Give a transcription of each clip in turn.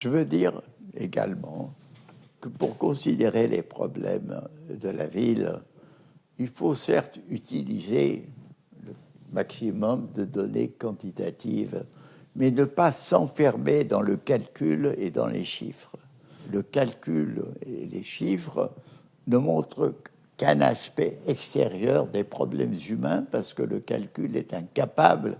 Je veux dire également que pour considérer les problèmes de la ville, il faut certes utiliser le maximum de données quantitatives, mais ne pas s'enfermer dans le calcul et dans les chiffres. Le calcul et les chiffres ne montrent qu'un aspect extérieur des problèmes humains, parce que le calcul est incapable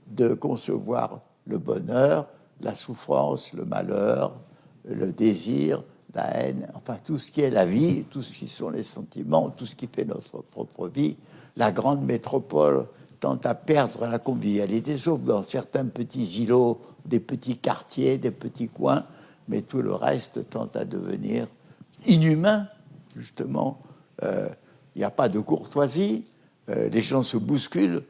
de concevoir le bonheur, la souffrance, le malheur, le désir, la haine, enfin tout ce qui est la vie, tout ce qui sont les sentiments, tout ce qui fait notre propre vie. La grande métropole tend à perdre la convivialité, sauf dans certains petits îlots, des petits quartiers, des petits coins, mais tout le reste tend à devenir inhumain, justement. Il n'y a pas de courtoisie, les gens se bousculent.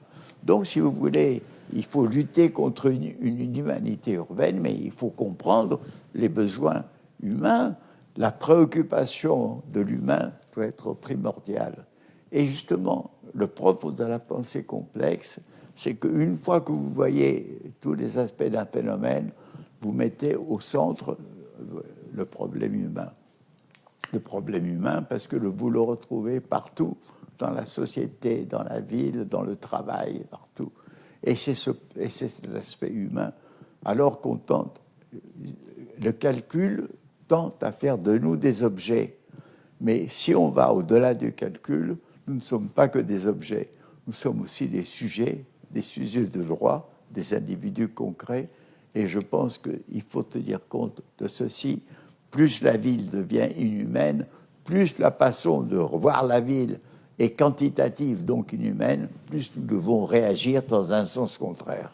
Donc, si vous voulez, il faut lutter contre une inhumanité urbaine, mais il faut comprendre les besoins humains. La préoccupation de l'humain doit être primordiale. Et justement, le propre de la pensée complexe, c'est qu'une fois que vous voyez tous les aspects d'un phénomène, vous mettez au centre le problème humain. Le problème humain, parce que vous le retrouvez partout, dans la société, dans la ville, dans le travail, partout. Et c'est l'aspect humain. Alors qu'on tente, le calcul tente à faire de nous des objets. Mais si on va au-delà du calcul, nous ne sommes pas que des objets. Nous sommes aussi des sujets de droit, des individus concrets. Et je pense qu'il faut tenir compte de ceci. Plus la ville devient inhumaine, plus la façon de revoir la ville est quantitative, donc inhumaine, plus nous devons réagir dans un sens contraire.